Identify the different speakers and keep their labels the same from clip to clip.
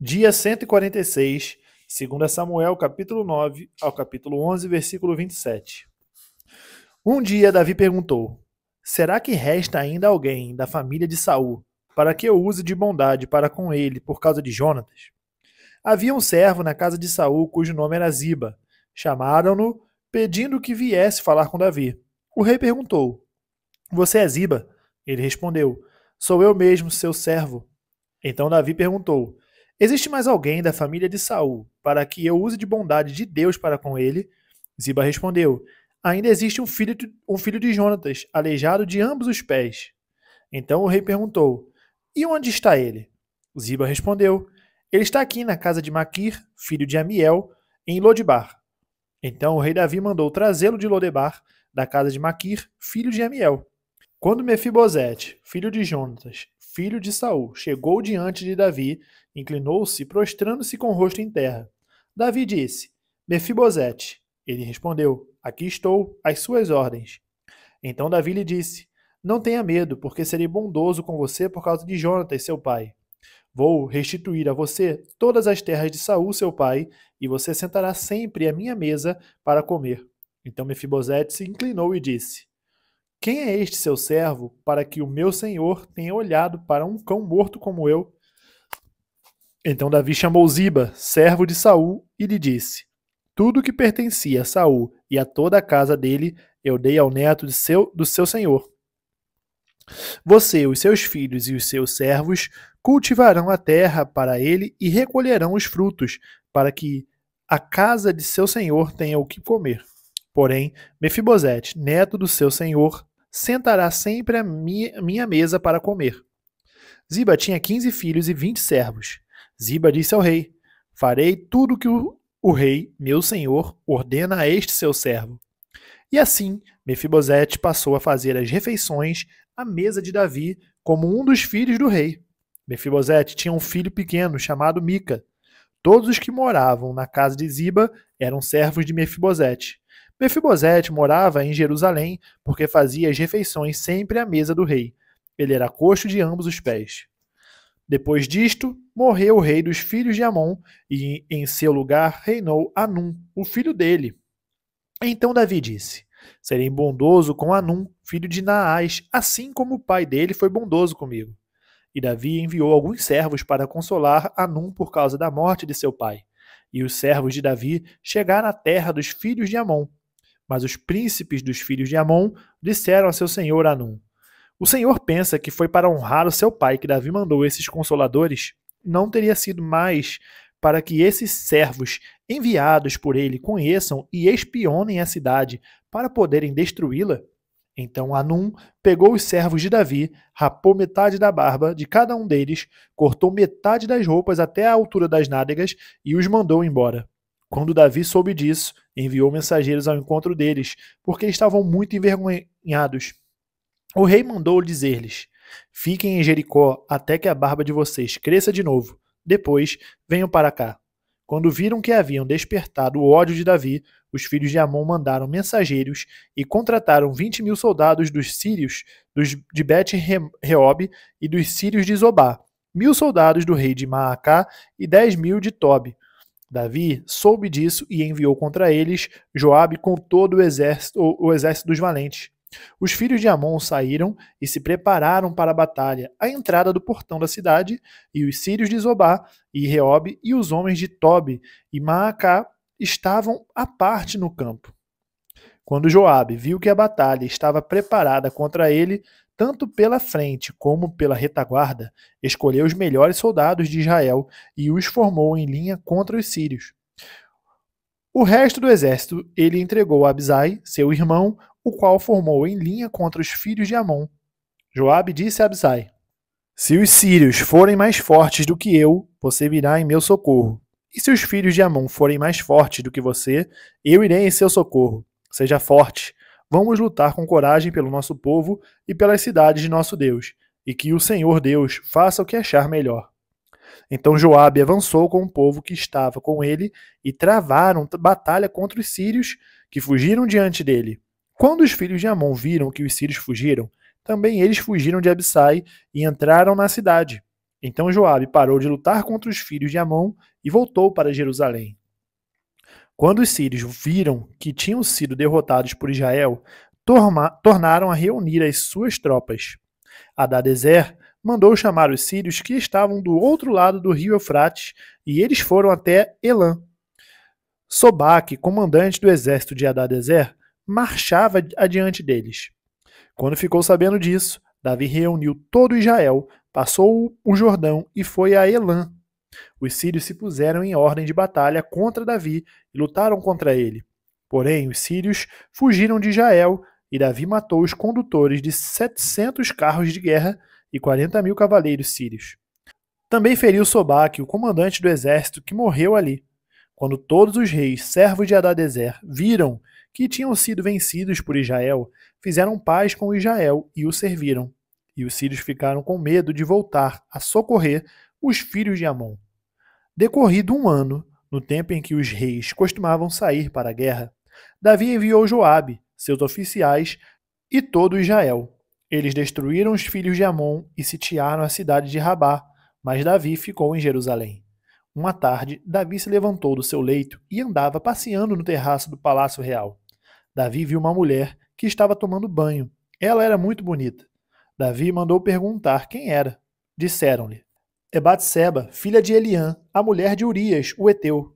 Speaker 1: Dia 146, 2 Samuel, capítulo 9 ao capítulo 11, versículo 27. Um dia Davi perguntou: será que resta ainda alguém da família de Saul para que eu use de bondade para com ele por causa de Jonatas? Havia um servo na casa de Saul cujo nome era Ziba. Chamaram-no, pedindo que viesse falar com Davi. O rei perguntou: você é Ziba? Ele respondeu: sou eu mesmo, seu servo. Então Davi perguntou: existe mais alguém da família de Saul para que eu use de bondade de Deus para com ele? Ziba respondeu: ainda existe um filho de Jonatas, aleijado de ambos os pés. Então o rei perguntou: e onde está ele? Ziba respondeu: ele está aqui na casa de Maquir, filho de Amiel, em Lodebar. Então o rei Davi mandou trazê-lo de Lodebar, da casa de Maquir, filho de Amiel. Quando Mefibosete, filho de Jonatas, filho de Saul, chegou diante de Davi, inclinou-se, prostrando-se com o rosto em terra. Davi disse: Mefibosete. Ele respondeu: aqui estou, às suas ordens. Então Davi lhe disse: não tenha medo, porque serei bondoso com você por causa de Jonatas, seu pai. Vou restituir a você todas as terras de Saul, seu pai, e você sentará sempre à minha mesa para comer. Então Mefibosete se inclinou e disse: quem é este seu servo, para que o meu senhor tenha olhado para um cão morto como eu? Então Davi chamou Ziba, servo de Saul, e lhe disse: tudo que pertencia a Saul e a toda a casa dele, eu dei ao neto do seu senhor. Você, os seus filhos e os seus servos cultivarão a terra para ele e recolherão os frutos, para que a casa de seu senhor tenha o que comer. Porém, Mefibosete, neto do seu senhor, sentará sempre à minha mesa para comer. Ziba tinha 15 filhos e 20 servos. Ziba disse ao rei: farei tudo que o rei, meu senhor, ordena a este seu servo. E assim, Mefibosete passou a fazer as refeições à mesa de Davi como um dos filhos do rei. Mefibosete tinha um filho pequeno chamado Mica. Todos os que moravam na casa de Ziba eram servos de Mefibosete. Mefibosete morava em Jerusalém porque fazia as refeições sempre à mesa do rei. Ele era coxo de ambos os pés. Depois disto, morreu o rei dos filhos de Amon e em seu lugar reinou Anum, o filho dele. Então Davi disse: serei bondoso com Anum, filho de Naás, assim como o pai dele foi bondoso comigo. E Davi enviou alguns servos para consolar Anum por causa da morte de seu pai. E os servos de Davi chegaram à terra dos filhos de Amon. Mas os príncipes dos filhos de Amon disseram a seu senhor Anum: o senhor pensa que foi para honrar o seu pai que Davi mandou esses consoladores? Não teria sido mais para que esses servos enviados por ele conheçam e espionem a cidade para poderem destruí-la? Então Anum pegou os servos de Davi, rapou metade da barba de cada um deles, cortou metade das roupas até a altura das nádegas e os mandou embora. Quando Davi soube disso, enviou mensageiros ao encontro deles, porque estavam muito envergonhados. O rei mandou dizer-lhes: fiquem em Jericó até que a barba de vocês cresça de novo. Depois, venham para cá. Quando viram que haviam despertado o ódio de Davi, os filhos de Amon mandaram mensageiros e contrataram 20.000 soldados dos sírios de Bet-Reob e dos sírios de Zobá, 1.000 soldados do rei de Maacá e 10.000 de Tobi. Davi soube disso e enviou contra eles Joabe com todo o exército dos valentes. Os filhos de Amon saíram e se prepararam para a batalha à entrada do portão da cidade, e os sírios de Zobá e Reob e os homens de Tobi e Maacá estavam à parte no campo. Quando Joabe viu que a batalha estava preparada contra ele, tanto pela frente como pela retaguarda, escolheu os melhores soldados de Israel e os formou em linha contra os sírios. O resto do exército ele entregou a Abisai, seu irmão, o qual formou em linha contra os filhos de Amon. Joabe disse a Abisai: se os sírios forem mais fortes do que eu, você virá em meu socorro. E se os filhos de Amon forem mais fortes do que você, eu irei em seu socorro. Seja forte. Vamos lutar com coragem pelo nosso povo e pelas cidades de nosso Deus, e que o Senhor Deus faça o que achar melhor. Então Joabe avançou com o povo que estava com ele e travaram batalha contra os sírios que fugiram diante dele. Quando os filhos de Amon viram que os sírios fugiram, também eles fugiram de Abissai e entraram na cidade. Então Joabe parou de lutar contra os filhos de Amon e voltou para Jerusalém. Quando os sírios viram que tinham sido derrotados por Israel, tornaram a reunir as suas tropas. Hadadezer mandou chamar os sírios que estavam do outro lado do rio Eufrates, e eles foram até Elã. Sobaque, comandante do exército de Hadadezer, marchava adiante deles. Quando ficou sabendo disso, Davi reuniu todo Israel, passou o Jordão e foi a Elã. Os sírios se puseram em ordem de batalha contra Davi e lutaram contra ele. Porém, os sírios fugiram de Israel e Davi matou os condutores de 700 carros de guerra e 40.000 cavaleiros sírios. Também feriu Sobaque, o comandante do exército, que morreu ali. Quando todos os reis, servos de Hadadezer, viram que tinham sido vencidos por Israel, fizeram paz com Israel e o serviram. E os sírios ficaram com medo de voltar a socorrer os filhos de Amon. Decorrido um ano, no tempo em que os reis costumavam sair para a guerra, Davi enviou Joabe, seus oficiais e todo Israel. Eles destruíram os filhos de Amon e sitiaram a cidade de Rabá, mas Davi ficou em Jerusalém. Uma tarde, Davi se levantou do seu leito e andava passeando no terraço do palácio real. Davi viu uma mulher que estava tomando banho. Ela era muito bonita. Davi mandou perguntar quem era. Disseram-lhe: é Batseba, filha de Eliã, a mulher de Urias, o heteu.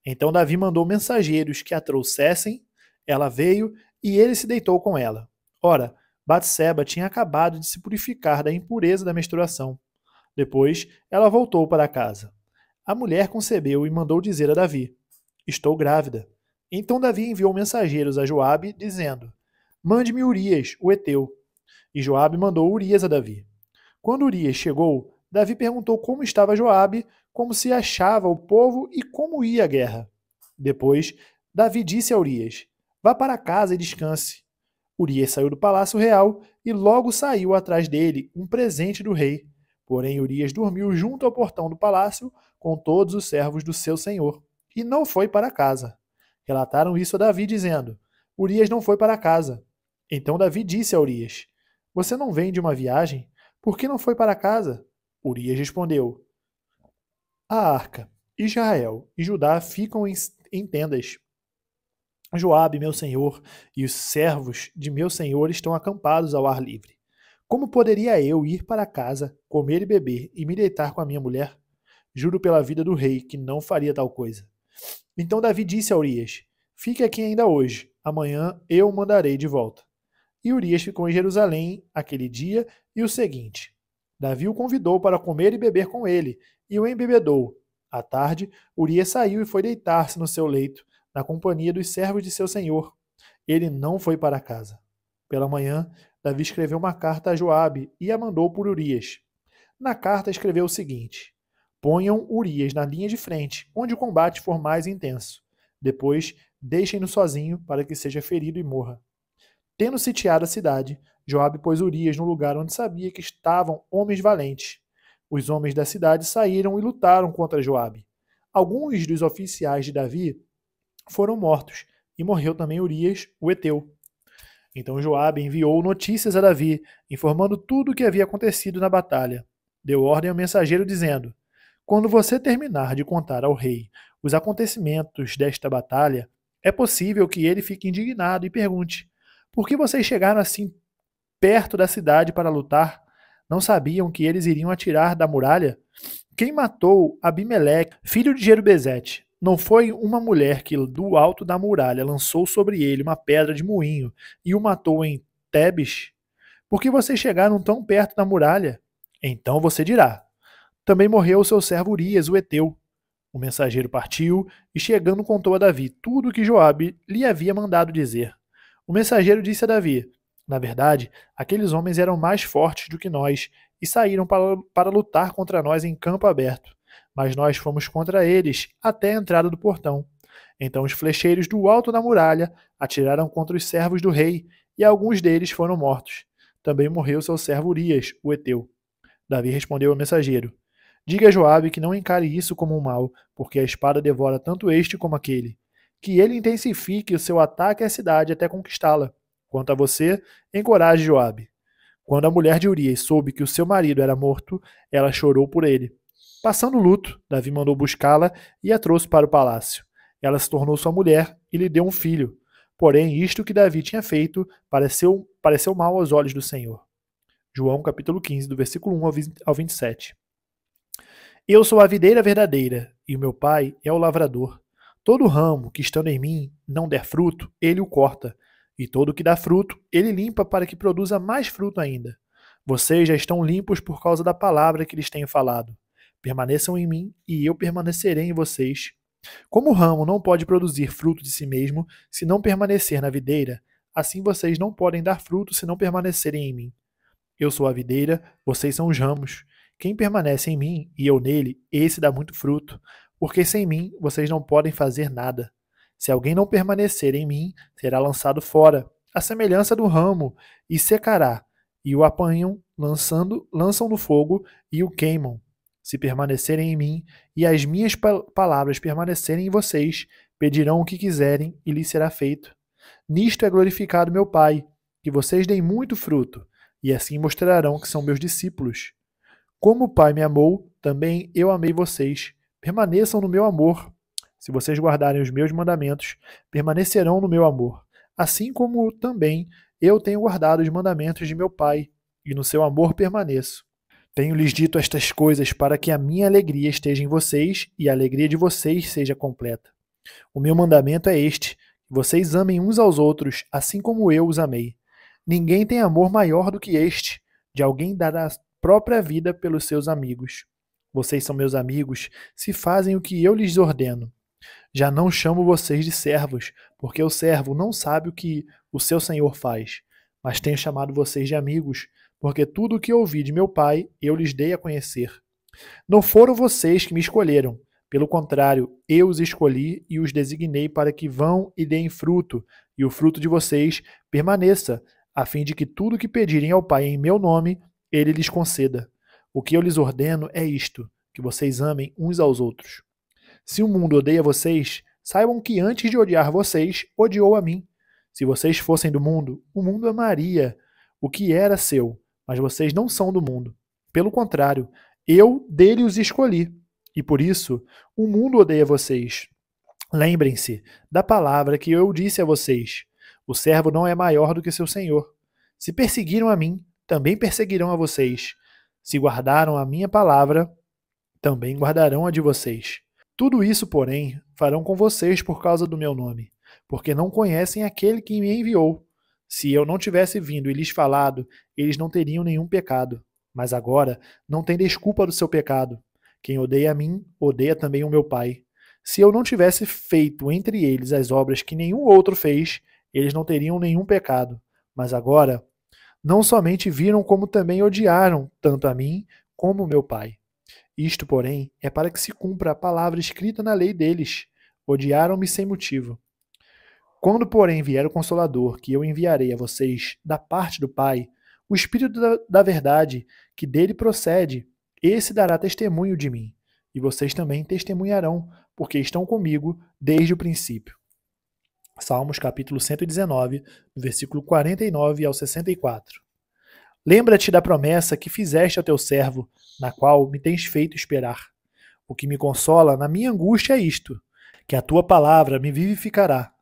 Speaker 1: Então Davi mandou mensageiros que a trouxessem. Ela veio e ele se deitou com ela. Ora, Batseba tinha acabado de se purificar da impureza da menstruação. Depois, ela voltou para casa. A mulher concebeu e mandou dizer a Davi: estou grávida. Então Davi enviou mensageiros a Joabe, dizendo: mande-me Urias, o heteu. E Joabe mandou Urias a Davi. Quando Urias chegou, Davi perguntou como estava Joabe, como se achava o povo e como ia a guerra. Depois, Davi disse a Urias: vá para casa e descanse. Urias saiu do palácio real e logo saiu atrás dele um presente do rei. Porém, Urias dormiu junto ao portão do palácio com todos os servos do seu senhor e não foi para casa. Relataram isso a Davi, dizendo: Urias não foi para casa. Então Davi disse a Urias: você não vem de uma viagem? Por que não foi para casa? Urias respondeu: a arca, Israel e Judá ficam em tendas. Joabe, meu senhor, e os servos de meu senhor estão acampados ao ar livre. Como poderia eu ir para casa, comer e beber e me deitar com a minha mulher? Juro pela vida do rei que não faria tal coisa. Então Davi disse a Urias: fique aqui ainda hoje, amanhã eu o mandarei de volta. E Urias ficou em Jerusalém aquele dia e o seguinte. Davi o convidou para comer e beber com ele, e o embebedou. À tarde, Urias saiu e foi deitar-se no seu leito, na companhia dos servos de seu senhor. Ele não foi para casa. Pela manhã, Davi escreveu uma carta a Joabe e a mandou por Urias. Na carta escreveu o seguinte: ponham Urias na linha de frente, onde o combate for mais intenso. Depois, deixem-no sozinho para que seja ferido e morra. Tendo sitiado a cidade, Joabe pôs Urias no lugar onde sabia que estavam homens valentes. Os homens da cidade saíram e lutaram contra Joabe. Alguns dos oficiais de Davi foram mortos, e morreu também Urias, o heteu. Então Joabe enviou notícias a Davi, informando tudo o que havia acontecido na batalha. Deu ordem ao mensageiro dizendo: quando você terminar de contar ao rei os acontecimentos desta batalha, é possível que ele fique indignado e pergunte: por que vocês chegaram assim perto da cidade para lutar? Não sabiam que eles iriam atirar da muralha? Quem matou Abimeleque, filho de Jerubezete? Não foi uma mulher que do alto da muralha lançou sobre ele uma pedra de moinho e o matou em Tebes? Por que vocês chegaram tão perto da muralha? Então você dirá: também morreu o seu servo Urias, o heteu. O mensageiro partiu e, chegando, contou a Davi tudo o que Joabe lhe havia mandado dizer. O mensageiro disse a Davi: na verdade, aqueles homens eram mais fortes do que nós e saíram para lutar contra nós em campo aberto. Mas nós fomos contra eles até a entrada do portão. Então os flecheiros do alto da muralha atiraram contra os servos do rei e alguns deles foram mortos. Também morreu seu servo Urias, o heteu. Davi respondeu ao mensageiro: diga a Joabe que não encare isso como um mal, porque a espada devora tanto este como aquele. Que ele intensifique o seu ataque à cidade até conquistá-la. Quanto a você, encoraje Joabe. Quando a mulher de Urias soube que o seu marido era morto, ela chorou por ele. Passando o luto, Davi mandou buscá-la e a trouxe para o palácio. Ela se tornou sua mulher e lhe deu um filho. Porém, isto que Davi tinha feito pareceu mal aos olhos do Senhor. João capítulo 15, do versículo 1 ao 27. Eu sou a videira verdadeira, e o meu pai é o lavrador. Todo ramo que estando em mim não der fruto, ele o corta, e todo que dá fruto, ele limpa para que produza mais fruto ainda. Vocês já estão limpos por causa da palavra que lhes tenho falado. Permaneçam em mim, e eu permanecerei em vocês. Como o ramo não pode produzir fruto de si mesmo se não permanecer na videira, assim vocês não podem dar fruto se não permanecerem em mim. Eu sou a videira, vocês são os ramos. Quem permanece em mim e eu nele, esse dá muito fruto, porque sem mim vocês não podem fazer nada. Se alguém não permanecer em mim, será lançado fora, à semelhança do ramo, e secará, e o apanham, lançam no fogo e o queimam. Se permanecerem em mim e as minhas palavras permanecerem em vocês, pedirão o que quiserem e lhes será feito. Nisto é glorificado meu Pai, que vocês deem muito fruto, e assim mostrarão que são meus discípulos. Como o Pai me amou, também eu amei vocês. Permaneçam no meu amor. Se vocês guardarem os meus mandamentos, permanecerão no meu amor, assim como também eu tenho guardado os mandamentos de meu Pai, e no seu amor permaneço. Tenho-lhes dito estas coisas para que a minha alegria esteja em vocês e a alegria de vocês seja completa. O meu mandamento é este: que vocês amem uns aos outros, assim como eu os amei. Ninguém tem amor maior do que este, de alguém dar a própria vida pelos seus amigos. Vocês são meus amigos, se fazem o que eu lhes ordeno. Já não chamo vocês de servos, porque o servo não sabe o que o seu senhor faz. Mas tenho chamado vocês de amigos, porque tudo o que ouvi de meu Pai eu lhes dei a conhecer. Não foram vocês que me escolheram. Pelo contrário, eu os escolhi e os designei para que vão e deem fruto, e o fruto de vocês permaneça, a fim de que tudo o que pedirem ao Pai em meu nome, ele lhes conceda. O que eu lhes ordeno é isto, que vocês amem uns aos outros. Se o mundo odeia vocês, saibam que antes de odiar vocês, odiou a mim. Se vocês fossem do mundo, o mundo amaria o que era seu, mas vocês não são do mundo. Pelo contrário, eu dele os escolhi, e por isso o mundo odeia vocês. Lembrem-se da palavra que eu disse a vocês: o servo não é maior do que seu senhor. Se perseguiram a mim, também perseguirão a vocês. Se guardaram a minha palavra, também guardarão a de vocês. Tudo isso, porém, farão com vocês por causa do meu nome, porque não conhecem aquele que me enviou. Se eu não tivesse vindo e lhes falado, eles não teriam nenhum pecado. Mas agora não tem desculpa do seu pecado. Quem odeia a mim, odeia também o meu Pai. Se eu não tivesse feito entre eles as obras que nenhum outro fez, eles não teriam nenhum pecado. Mas agora, não somente viram, como também odiaram, tanto a mim como o meu Pai. Isto, porém, é para que se cumpra a palavra escrita na lei deles. Odiaram-me sem motivo. Quando, porém, vier o Consolador, que eu enviarei a vocês da parte do Pai, o Espírito da verdade, que dele procede, esse dará testemunho de mim. E vocês também testemunharão, porque estão comigo desde o princípio. Salmos capítulo 119, versículo 49 ao 64. Lembra-te da promessa que fizeste ao teu servo, na qual me tens feito esperar. O que me consola na minha angústia é isto, que a tua palavra me vivificará.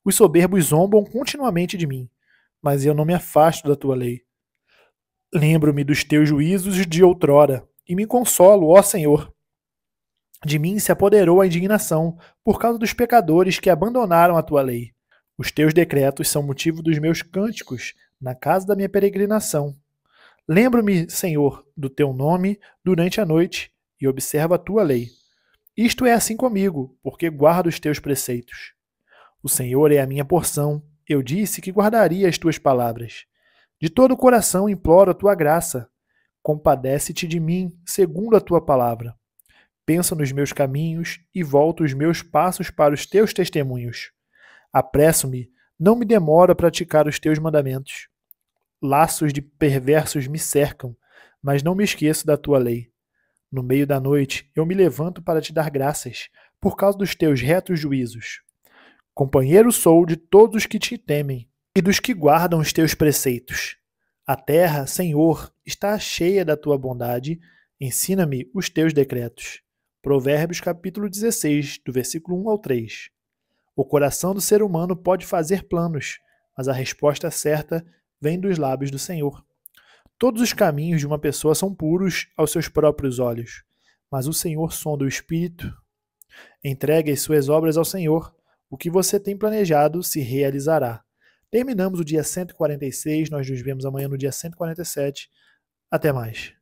Speaker 1: Os soberbos zombam continuamente de mim, mas eu não me afasto da tua lei. Lembro-me dos teus juízos de outrora, e me consolo, ó Senhor. De mim se apoderou a indignação, por causa dos pecadores que abandonaram a tua lei. Os teus decretos são motivo dos meus cânticos, na casa da minha peregrinação. Lembro-me, Senhor, do teu nome durante a noite, e observo a tua lei. Isto é assim comigo, porque guardo os teus preceitos. O Senhor é a minha porção. Eu disse que guardaria as tuas palavras. De todo o coração imploro a tua graça. Compadece-te de mim, segundo a tua palavra. Pensa nos meus caminhos e volto os meus passos para os teus testemunhos. Apresso-me, não me demoro a praticar os teus mandamentos. Laços de perversos me cercam, mas não me esqueço da tua lei. No meio da noite eu me levanto para te dar graças, por causa dos teus retos juízos. Companheiro sou de todos os que te temem e dos que guardam os teus preceitos. A terra, Senhor, está cheia da tua bondade. Ensina-me os teus decretos. Provérbios capítulo 16, do versículo 1 ao 3. O coração do ser humano pode fazer planos, mas a resposta certa vem dos lábios do Senhor. Todos os caminhos de uma pessoa são puros aos seus próprios olhos, mas o Senhor sonda o espírito. Entregue as suas obras ao Senhor. O que você tem planejado se realizará. Terminamos o dia 146, nós nos vemos amanhã no dia 147. Até mais.